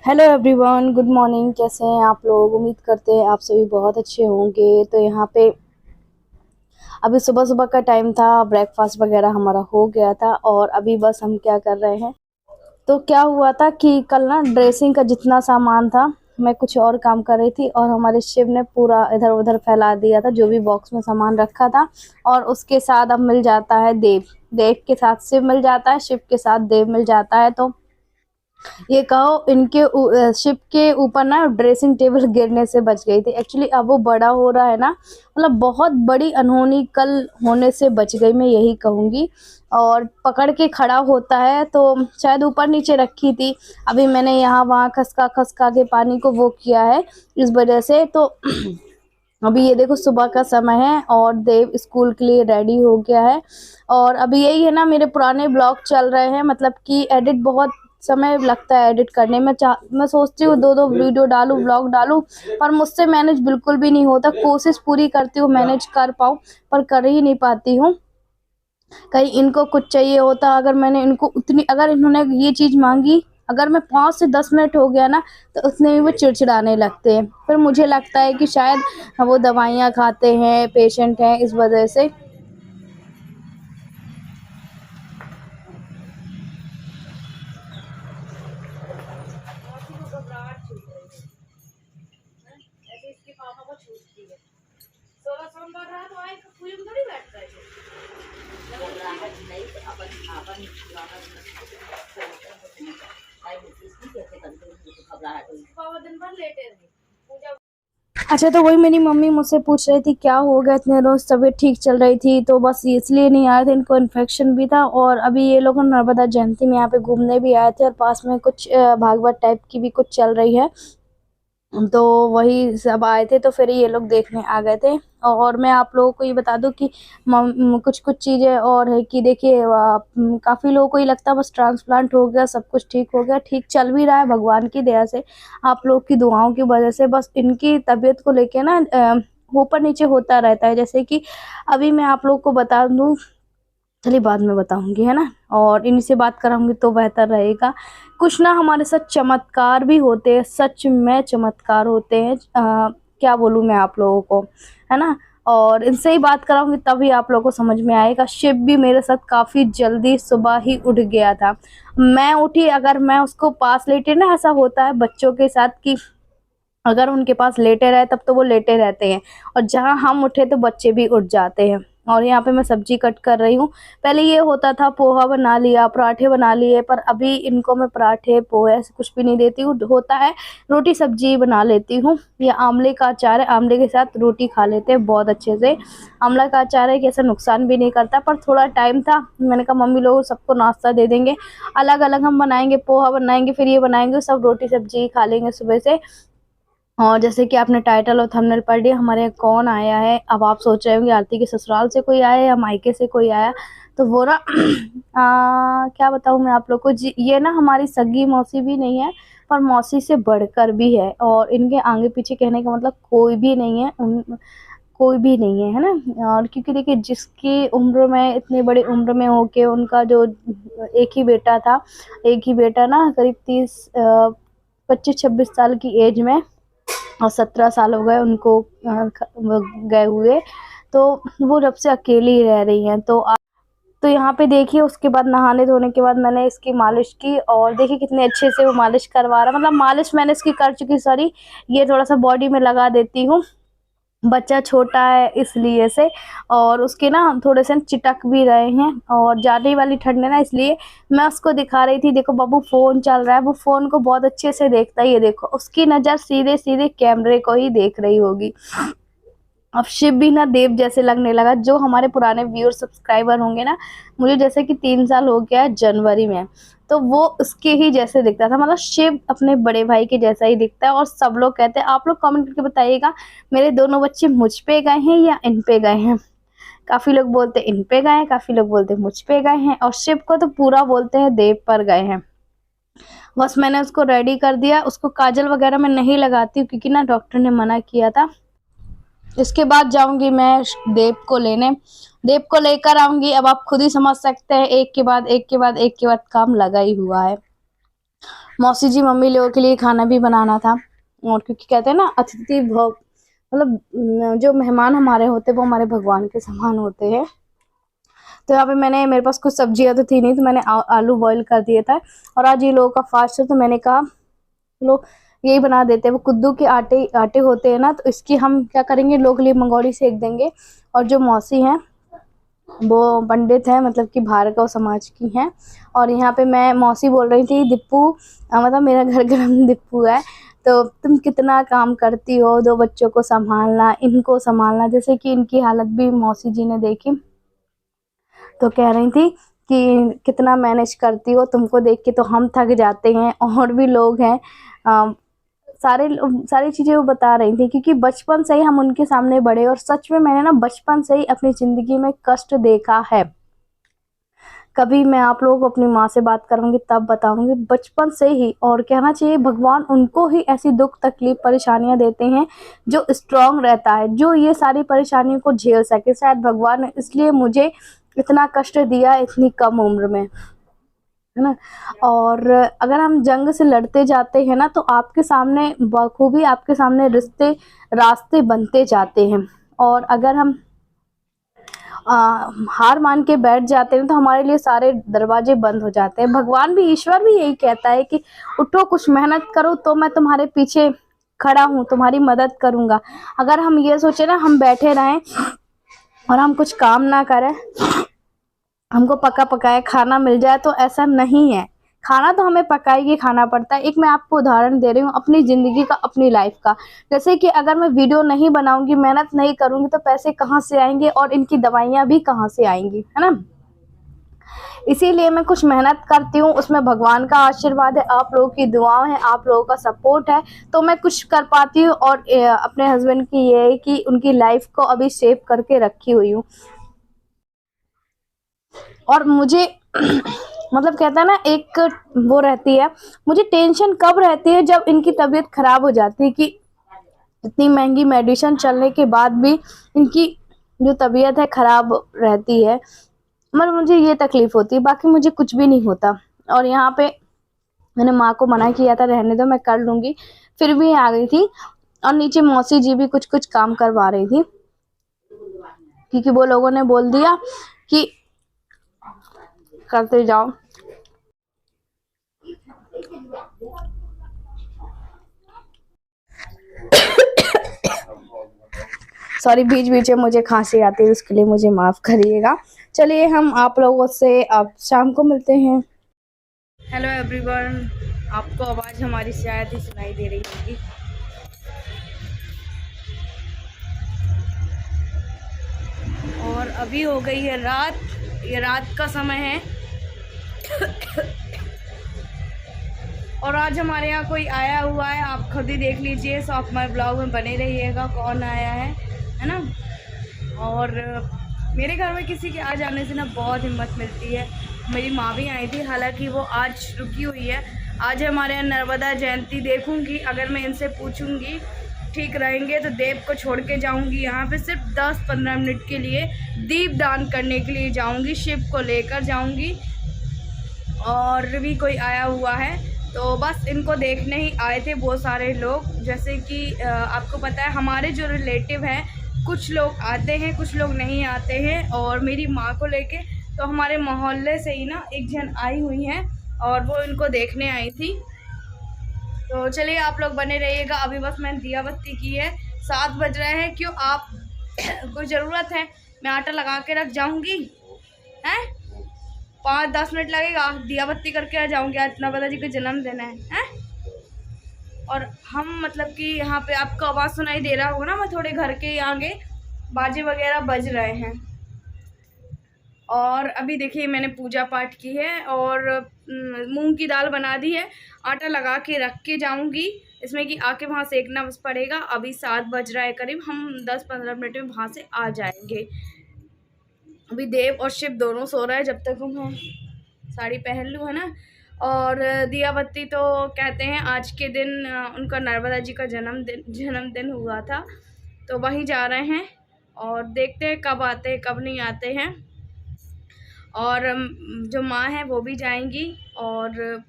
Hello everyone, good morning. कैसे हैं आप लोग? उम्मीद करते हैं आप सभी बहुत अच्छे होंगे। तो यहाँ पे अभी सुबह सुबह का टाइम था, ब्रेकफास्ट वगैरह हमारा हो गया था और अभी बस हम क्या कर रहे हैं। तो क्या हुआ था कि कल ना ड्रेसिंग का जितना सामान था, मैं कुछ और काम कर रही थी और हमारे शिव ने पूरा इधर उधर फैला दिया था, जो भी बॉक्स में सामान रखा था। और उसके साथ अब मिल जाता है देव, देव के साथ शिव मिल जाता है, शिव के साथ देव मिल जाता है। तो ये कहो इनके शिप के ऊपर ना ड्रेसिंग टेबल गिरने से बच गई थी। एक्चुअली अब वो बड़ा हो रहा है ना, मतलब बहुत बड़ी अनहोनी कल होने से बच गई, मैं यही कहूँगी। और पकड़ के खड़ा होता है तो शायद ऊपर नीचे रखी थी, अभी मैंने यहाँ वहाँ खसका खसका के पानी को वो किया है इस वजह से। तो अभी ये देखो सुबह का समय है और देव स्कूल के लिए रेडी हो गया है। और अभी यही है ना, मेरे पुराने ब्लॉग चल रहे हैं, मतलब कि एडिट बहुत समय लगता है एडिट करने में। मैं सोचती हूँ दो दो वीडियो डालूं, ब्लॉग डालूं, पर मुझसे मैनेज बिल्कुल भी नहीं होता। कोशिश पूरी करती हूँ मैनेज कर पाऊँ, पर कर ही नहीं पाती हूँ। कहीं इनको कुछ चाहिए होता, अगर मैंने इनको उतनी, अगर इन्होंने ये चीज़ मांगी, अगर मैं 5 से 10 मिनट हो गया ना, तो उतने में वो चिड़चिड़ाने लगते हैं। फिर मुझे लगता है कि शायद वो दवाइयाँ खाते हैं, पेशेंट हैं, इस वजह से। अच्छा, तो वही मेरी मम्मी मुझसे पूछ रही थी क्या हो गया, इतने रोज तबीयत ठीक चल रही थी, तो बस इसलिए नहीं आए थे, इनको इन्फेक्शन भी था। और अभी ये लोग नर्मदा जयंती में यहाँ पे घूमने भी आए थे और पास में कुछ भागवत टाइप की भी कुछ चल रही है, तो वही सब आए थे, तो फिर ये लोग देखने आ गए थे। और मैं आप लोगों को ये बता दूं कि कुछ कुछ चीज़ें और है कि देखिए, काफ़ी लोगों को ये लगता है बस ट्रांसप्लांट हो गया सब कुछ ठीक हो गया। ठीक चल भी रहा है भगवान की दया से, आप लोग की दुआओं की वजह से। बस इनकी तबीयत को लेके ना ऊपर नीचे होता रहता है। जैसे कि अभी मैं आप लोग को बता दूं, चलिए बाद में बताऊंगी, है ना, और इन्हीं से बात कराऊंगी तो बेहतर रहेगा। कुछ ना हमारे साथ चमत्कार भी होते हैं, सच में चमत्कार होते हैं। क्या बोलूँ मैं आप लोगों को, है ना। और इनसे ही बात कराऊंगी तभी आप लोगों को समझ में आएगा। शिव भी मेरे साथ काफ़ी जल्दी सुबह ही उठ गया था। मैं उठी, अगर मैं उसको पास लेटे ना, ऐसा होता है बच्चों के साथ कि अगर उनके पास लेटे रहे तब तो वो लेटे रहते हैं, और जहाँ हम उठे तो बच्चे भी उठ जाते हैं। और यहाँ पे मैं सब्जी कट कर रही हूँ। पहले ये होता था पोहा बना लिया, पराठे बना लिए, पर अभी इनको मैं पराठे पोहे ऐसे कुछ भी नहीं देती हूँ। होता है रोटी सब्जी बना लेती हूँ। ये आंवले का अचार है, आंवले के साथ रोटी खा लेते हैं बहुत अच्छे से। आंवला का अचार है कि ऐसा नुकसान भी नहीं करता, पर थोड़ा टाइम था, मैंने कहा मम्मी लोग सबको नाश्ता दे देंगे, अलग अलग हम बनाएंगे, पोहा बनाएंगे फिर ये बनाएंगे, सब रोटी सब्जी खा लेंगे सुबह से। और जैसे कि आपने टाइटल और थंबनेल पढ़ लिया, हमारे यहाँ कौन आया है। अब आप सोच रहे होंगे आरती के ससुराल से कोई आया या मायके से कोई आया, तो वो ना क्या बताऊँ मैं आप लोग को जी, ये ना हमारी सगी मौसी भी नहीं है, पर मौसी से बढ़कर भी है। और इनके आगे पीछे कहने का मतलब कोई भी नहीं है, कोई भी नहीं है, है ना। और क्योंकि देखिए जिसकी उम्र में, इतनी बड़ी उम्र में होके उनका जो एक ही बेटा था, एक ही बेटा ना करीब 25-26 साल की एज में, और 17 साल हो गए उनको गए हुए, तो वो जब से अकेली ही रह रही हैं। तो यहाँ पे देखिए, उसके बाद नहाने धोने के बाद मैंने इसकी मालिश की, और देखिए कितने अच्छे से वो मालिश करवा रहा, मतलब मालिश मैंने इसकी कर चुकी, सॉरी, ये थोड़ा सा बॉडी में लगा देती हूँ, बच्चा छोटा है इसलिए से। और उसके ना थोड़े से चिटक भी रहे हैं, और जाने वाली ठंड है ना, इसलिए मैं उसको दिखा रही थी, देखो बाबू फोन चल रहा है, वो फोन को बहुत अच्छे से देखता है, ये देखो उसकी नज़र सीधे सीधे कैमरे को ही देख रही होगी। अब शिव भी ना देव जैसे लगने लगा। जो हमारे पुराने व्यूअर सब्सक्राइबर होंगे ना, मुझे जैसे कि 3 साल हो गया है जनवरी में, तो वो उसके ही जैसे दिखता था, मतलब शिव अपने बड़े भाई के जैसा ही दिखता है। और सब लोग कहते हैं, आप लोग कमेंट करके बताइएगा मेरे दोनों बच्चे मुझ पे गए हैं या इन पे गए हैं। काफी लोग बोलते हैं इन पे गए हैं, काफी लोग बोलते हैं मुझ पे गए हैं, और शिव को तो पूरा बोलते हैं देव पर गए हैं। बस मैंने उसको रेडी कर दिया, उसको काजल वगैरह मैं नहीं लगाती हूँ क्योंकि ना डॉक्टर ने मना किया था इसके बाद जाऊंगी मैं देव को लेने, देव को लेकर आऊंगी। अब आप खुद ही समझ सकते हैं, एक के बाद एक के बाद एक के बाद काम लगा ही हुआ है। मौसी जी मम्मी लोगों के लिए खाना भी बनाना था, और क्योंकि कहते हैं ना अतिथि भव, मतलब जो मेहमान हमारे होते हैं वो हमारे भगवान के समान होते हैं। तो यहाँ पे मैंने, मेरे पास कुछ सब्जियां तो थी नहीं, तो मैंने आलू बॉईल कर दिया था। और आज ये लोगों का फास्ट है, तो मैंने कहा चलो यही बना देते हैं। वो कद्दू के आटे आटे होते हैं ना, तो इसकी हम क्या करेंगे, लोग के लिए मंगौड़ी सेक देंगे। और जो मौसी हैं वो पंडित है, मतलब कि भार्गव समाज की हैं। और यहाँ पे मैं मौसी बोल रही थी दीपू, मतलब मेरा घर गरम दीपू है, तो तुम कितना काम करती हो, 2 बच्चों को संभालना, इनको संभालना, जैसे कि इनकी हालत भी मौसी जी ने देखी, तो कह रही थी कि कितना मैनेज करती हो, तुमको देख के तो हम थक जाते हैं, और भी लोग हैं। सारी चीज़ें वो बता रही थी, क्योंकि बचपन से ही हम उनके सामने बड़े, और सच में मैंने ना बचपन से ही अपनी ज़िंदगी में कष्ट देखा है। कभी मैं आप लोगों को अपनी माँ से बात करूंगी तब बताऊंगी, बचपन से ही। और कहना चाहिए भगवान उनको ही ऐसी दुख तकलीफ परेशानियां देते हैं जो स्ट्रांग रहता है, जो ये सारी परेशानियों को झेल सके। शायद भगवान ने इसलिए मुझे इतना कष्ट दिया इतनी कम उम्र में, है ना। और अगर हम जंग से लड़ते जाते हैं ना, तो आपके सामने बखूबी आपके सामने रास्ते बनते जाते हैं। और अगर हम हार मान के बैठ जाते हैं तो हमारे लिए सारे दरवाजे बंद हो जाते हैं। भगवान भी, ईश्वर भी यही कहता है कि उठो, कुछ मेहनत करो, तो मैं तुम्हारे पीछे खड़ा हूँ, तुम्हारी मदद करूंगा। अगर हम ये सोचे ना हम बैठे रहें और हम कुछ काम ना करें, हमको पका पकाया खाना मिल जाए, तो ऐसा नहीं है। खाना तो हमें पका के खाना पड़ता है। एक मैं आपको उदाहरण दे रही हूँ अपनी ज़िंदगी का, अपनी लाइफ का। जैसे कि अगर मैं वीडियो नहीं बनाऊंगी, मेहनत नहीं करूंगी, तो पैसे कहाँ से आएंगे, और इनकी दवाइयाँ भी कहाँ से आएंगी, है ना। इसीलिए मैं कुछ मेहनत करती हूँ, उसमें भगवान का आशीर्वाद है, आप लोगों की दुआएं हैं, आप लोगों का सपोर्ट है, तो मैं कुछ कर पाती हूँ। और अपने हस्बैंड की ये है कि उनकी लाइफ को अभी सेव करके रखी हुई हूँ। और मुझे मतलब कहता है ना, एक वो रहती है, मुझे टेंशन कब रहती है, जब इनकी तबीयत खराब हो जाती है, कि इतनी महंगी मेडिसिन चलने के बाद भी इनकी जो तबीयत है खराब रहती है, मतलब मुझे ये तकलीफ होती है। बाकी मुझे कुछ भी नहीं होता। और यहाँ पे मैंने माँ को मना किया था रहने दो, मैं कर लूँगी, फिर भी आ गई थी। और नीचे मौसी जी भी कुछ कुछ काम करवा रही थी, क्योंकि वो लोगों ने बोल दिया कि करते जाओ। सॉरी, बीच बीच में मुझे खांसी आती है, उसके लिए मुझे माफ़ करिएगा। चलिए हम आप लोगों से अब शाम को मिलते हैं। हेलो एवरीवन, आपको आवाज़ हमारी शायद ही सुनाई दे रही होगी। और अभी हो गई है रात, ये रात का समय है। और आज हमारे यहाँ कोई आया हुआ है, आप खुद ही देख लीजिए। सो आप हमारे ब्लॉग में बने रहिएगा कौन आया है ना। और मेरे घर में किसी के आ जाने से ना बहुत हिम्मत मिलती है। मेरी माँ भी आई थी, हालांकि वो आज रुकी हुई है। आज हमारे यहाँ नर्मदा जयंती, देखूंगी अगर मैं इनसे पूछूंगी ठीक रहेंगे तो देव को छोड़ के जाऊंगी। यहाँ पे सिर्फ 10-15 मिनट के लिए दीप दान करने के लिए जाऊंगी, शिव को लेकर जाऊंगी। और भी कोई आया हुआ है, तो बस इनको देखने ही आए थे वो सारे लोग। जैसे कि आपको पता है हमारे जो रिलेटिव हैं, कुछ लोग आते हैं कुछ लोग नहीं आते हैं। और मेरी माँ को लेके तो हमारे मोहल्ले से ही ना एक जन आई हुई हैं, और वो इनको देखने आई थी। तो चलिए आप लोग बने रहिएगा। अभी बस मैंने दिया बत्ती की है, 7 बज रहे हैं। क्यों आप कोई ज़रूरत है, मैं आटा लगा के रख जाऊँगी, हैं 5-10 मिनट लगेगा, दिया बत्ती करके आ जाऊँगी। आज नर्मदा जी का जन्मदिन है। और हम मतलब कि यहाँ पे आपको आवाज़ सुनाई दे रहा होगा ना, मैं थोड़े घर के आगे बाजे वगैरह बज रहे हैं। और अभी देखिए मैंने पूजा पाठ की है और मूंग की दाल बना दी है, आटा लगा के रख के जाऊंगी इसमें कि आके वहाँ सेकना बस पड़ेगा। अभी 7 बज रहा है करीब, हम 10-15 मिनट में वहाँ से आ जाएंगे। अभी देव और शिव दोनों सो रहा है, जब तक मैं साड़ी पहन लूँ, है ना। और दिया बत्ती तो कहते हैं आज के दिन उनका नर्मदा जी का जन्मदिन हुआ था, तो वहीं जा रहे हैं और देखते हैं कब आते हैं कब नहीं आते हैं। और जो माँ है वो भी जाएंगी, और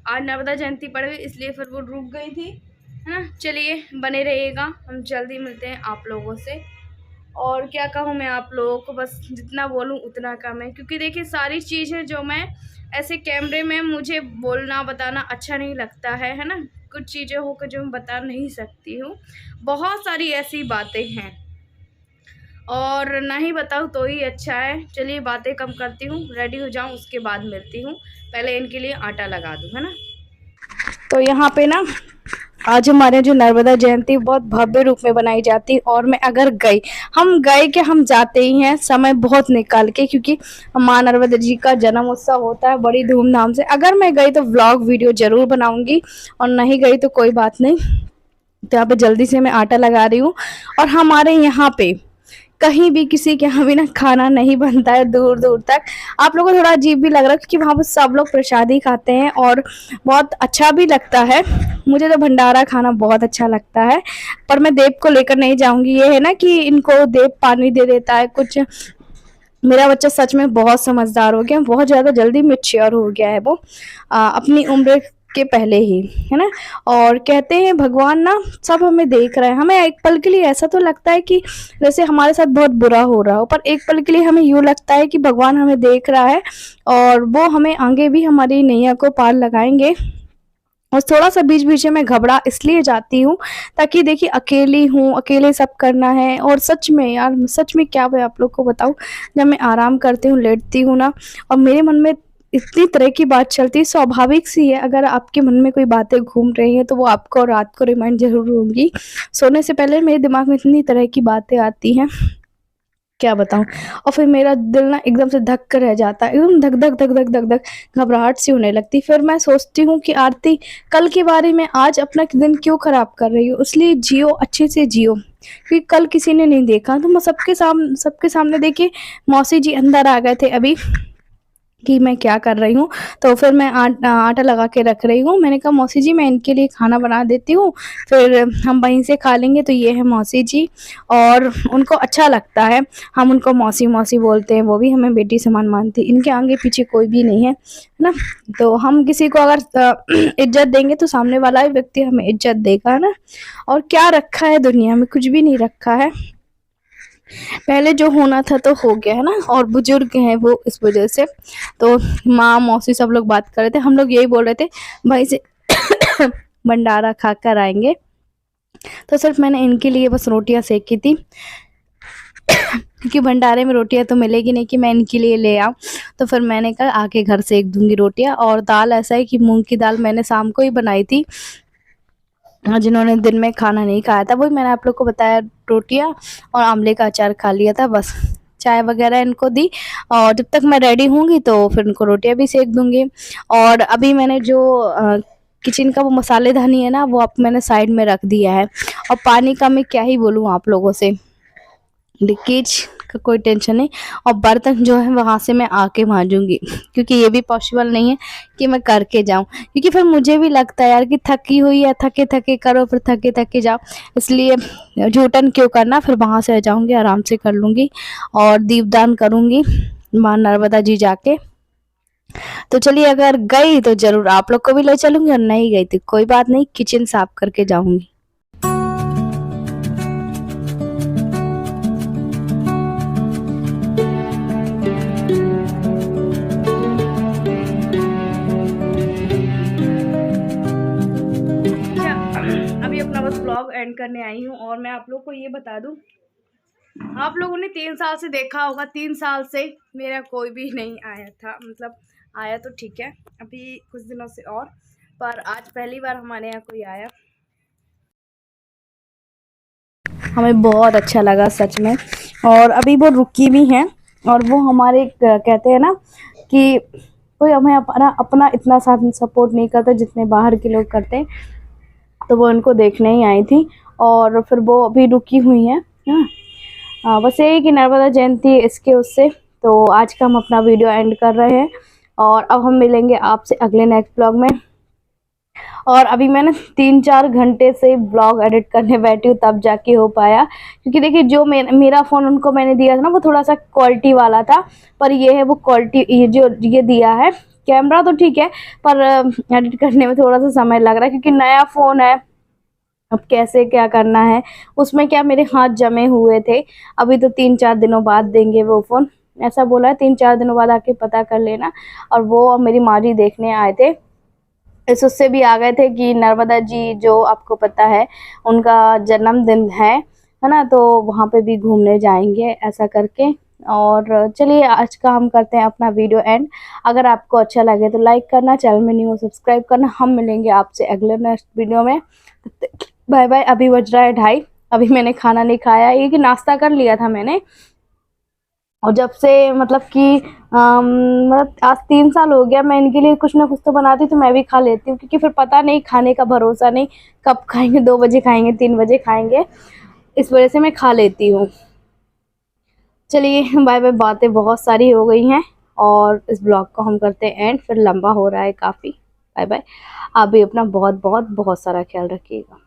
आज नर्मदा जयंती पड़ गई इसलिए फिर वो रुक गई थी, है ना। चलिए बने रहिएगा, हम जल्दी मिलते हैं आप लोगों से। और क्या कहूँ मैं आप लोगों को, बस जितना बोलूँ उतना कम है, क्योंकि देखिए सारी चीज़ें जो मैं ऐसे कैमरे में मुझे बोलना बताना अच्छा नहीं लगता है ना। कुछ चीज़ें होकर जो मैं बता नहीं सकती हूँ, बहुत सारी ऐसी बातें हैं, और ना ही बताऊँ तो ही अच्छा है। चलिए बातें कम करती हूँ, रेडी हो जाऊँ उसके बाद मिलती हूँ। पहले इनके लिए आटा लगा दूँ, है ना। तो यहाँ पे ना आज हमारे जो नर्मदा जयंती बहुत भव्य रूप में बनाई जाती है, और मैं अगर गई, हम जाते ही हैं समय बहुत निकाल के, क्योंकि माँ नर्मदा जी का जन्म उत्सव होता है बड़ी धूमधाम से। अगर मैं गई तो व्लॉग वीडियो जरूर बनाऊंगी, और नहीं गई तो कोई बात नहीं। तो यहाँ पे जल्दी से मैं आटा लगा रही हूँ। और हमारे यहाँ पे कहीं भी किसी के यहाँ भी ना खाना नहीं बनता है दूर दूर तक। आप लोगों को थोड़ा अजीब भी लग रहा है, क्योंकि वहाँ पर सब लोग प्रसादी खाते हैं और बहुत अच्छा भी लगता है। मुझे तो भंडारा खाना बहुत अच्छा लगता है, पर मैं देव को लेकर नहीं जाऊंगी। ये है ना कि इनको देव पानी दे देता है कुछ। मेरा बच्चा सच में बहुत समझदार हो गया, बहुत ज़्यादा जल्दी मैच्योर हो गया है वो, अपनी उम्र के पहले ही, है ना। और कहते हैं भगवान ना सब हमें देख रहे हैं। हमें एक पल के लिए ऐसा तो लगता है कि जैसे हमारे साथ बहुत बुरा हो रहा हो, पर एक पल के लिए हमें यूँ लगता है कि भगवान हमें देख रहा है, और वो हमें आगे भी हमारी नैया को पार लगाएंगे। और थोड़ा सा बीच बीच में मैं घबरा इसलिए जाती हूँ, ताकि देखिए अकेली हूँ, अकेले सब करना है। और सच में यार, सच में क्या मैं आप लोग को बताऊँ, जब मैं आराम करती हूँ, लेटती हूँ ना, और मेरे मन में इतनी तरह की बात चलती है, स्वाभाविक सी है। अगर आपके मन में कोई बातें घूम रही हैं तो वो आपको रात को रिमाइंड जरूर होंगी। सोने से पहले मेरे दिमाग में इतनी तरह की बातें आती हैं, क्या बताऊं। और फिर मेरा दिल ना एकदम से धक कर रह जाता है, एकदम धक धक धक धक धक धक, घबराहट सी होने लगती। फिर मैं सोचती हूँ कि आरती, कल के बारे में आज अपना दिन क्यों खराब कर रही हो, इसलिए जियो, अच्छे से जियो, क्योंकि कल किसी ने नहीं देखा। तो मैं सबके सामने देखिए, मौसी जी अंदर आ गए थे अभी कि मैं क्या कर रही हूँ। तो फिर मैं आटा लगा के रख रही हूँ। मैंने कहा मौसी जी मैं इनके लिए खाना बना देती हूँ, फिर हम वहीं से खा लेंगे। तो ये है मौसी जी, और उनको अच्छा लगता है, हम उनको मौसी मौसी बोलते हैं। वो भी हमें बेटी समान मानती, इनके आगे पीछे कोई भी नहीं है ना। तो हम किसी को अगर इज्जत देंगे तो सामने वाला व्यक्ति हमें इज्जत देगा ना। और क्या रखा है दुनिया में, कुछ भी नहीं रखा है। पहले जो होना था तो हो गया है ना, और बुजुर्ग हैं वो इस वजह से। तो माँ मौसी सब लोग बात कर रहे थे, हम लोग यही बोल रहे थे भाई से भंडारा खा कर आएंगे। तो सिर्फ मैंने इनके लिए बस रोटियां सेकी थी, क्योंकि भंडारे में रोटियां तो मिलेगी नहीं कि मैं इनके लिए ले आऊँ। तो फिर मैंने कहा आके घर से एक दूंगी रोटियां। और दाल ऐसा है कि मूंग की दाल मैंने शाम को ही बनाई थी, जिन्होंने दिन में खाना नहीं खाया था, वही मैंने आप लोग को बताया, रोटियां और आंवले का अचार खा लिया था बस। चाय वगैरह इनको दी, और जब तक मैं रेडी होंगी तो फिर इनको रोटियां भी सेक दूंगी। और अभी मैंने जो किचन का वो मसालेदानी है ना, वो अब मैंने साइड में रख दिया है। और पानी का मैं क्या ही बोलूँ आप लोगों से, लीकेज का कोई टेंशन नहीं। और बर्तन जो है वहां से मैं आके मांजूंगी, क्योंकि ये भी पॉसिबल नहीं है कि मैं करके जाऊं, क्योंकि फिर मुझे भी लगता है यार कि थकी हुई है, थके थके करो फिर थके थके जाओ, इसलिए झूठन क्यों करना। फिर वहां से आ जाऊंगी, आराम से कर लूंगी और दीपदान करूंगी माँ नर्मदा जी जाके। तो चलिए, अगर गई तो जरूर आप लोग को भी ले चलूंगी, और नहीं गई तो कोई बात नहीं, किचन साफ करके जाऊंगी। अभी अपना बस ब्लॉग एंड करने आई हूँ, और मैं आप लोग को ये बता दूं, आप लोगों ने 3 साल से देखा होगा, 3 साल से मेरा कोई भी नहीं आया था। मतलब आया तो ठीक है अभी कुछ दिनों से, और पर आज पहली बार हमारे यहाँ कोई आया, हमें बहुत अच्छा लगा सच में। और अभी वो रुकी भी हैं, और वो हमारे कहते हैं ना कि कोई हमें अपना इतना साथ सपोर्ट नहीं करता जितने बाहर के लोग करते हैं। तो वो उनको देखने ही आई थी, और फिर वो अभी रुकी हुई हैं। बस यही कि नर्मदा जयंती इसके उससे। तो आज का हम अपना वीडियो एंड कर रहे हैं, और अब हम मिलेंगे आपसे अगले नेक्स्ट ब्लॉग में। और अभी मैंने 3-4 घंटे से ब्लॉग एडिट करने बैठी हूँ, तब जाके हो पाया। क्योंकि देखिए जो मेरा फ़ोन उनको मैंने दिया था ना, वो थोड़ा सा क्वालिटी वाला था, पर ये है वो क्वालिटी, ये जो ये दिया है कैमरा तो ठीक है, पर एडिट करने में थोड़ा सा समय लग रहा है, क्योंकि नया फ़ोन है। अब कैसे क्या करना है, उसमें क्या मेरे हाथ जमे हुए थे। अभी तो 3-4 दिनों बाद देंगे वो फ़ोन, ऐसा बोला है। 3-4 दिनों बाद आके पता कर लेना। और वो मेरी माँ जी देखने आए थे, इस उससे भी आ गए थे कि नर्मदा जी, जो आपको पता है उनका जन्मदिन है ना, तो वहाँ पे भी घूमने जाएंगे ऐसा करके। और चलिए आज का हम करते हैं अपना वीडियो एंड। अगर आपको अच्छा लगे तो लाइक करना, चैनल में न्यू हो सब्सक्राइब करना। हम मिलेंगे आपसे अगले नेक्स्ट वीडियो में। Bye bye. अभी बज रहा है 2:30, अभी मैंने खाना नहीं खाया, ये कि नाश्ता कर लिया था मैंने। और जब से मतलब कि मतलब आज 3 साल हो गया, मैं इनके लिए कुछ ना कुछ तो बनाती हूँ, तो मैं भी खा लेती हूँ, क्योंकि फिर पता नहीं, खाने का भरोसा नहीं, कब खाएंगे, 2 बजे खाएंगे, 3 बजे खाएंगे, इस वजह से मैं खा लेती हूँ। चलिए बाय बाय। बातें बहुत सारी हो गई हैं, और इस ब्लॉग को हम करते हैं एंड, फिर लंबा हो रहा है काफ़ी। Bye bye. आप भी अपना बहुत बहुत बहुत सारा ख्याल रखिएगा।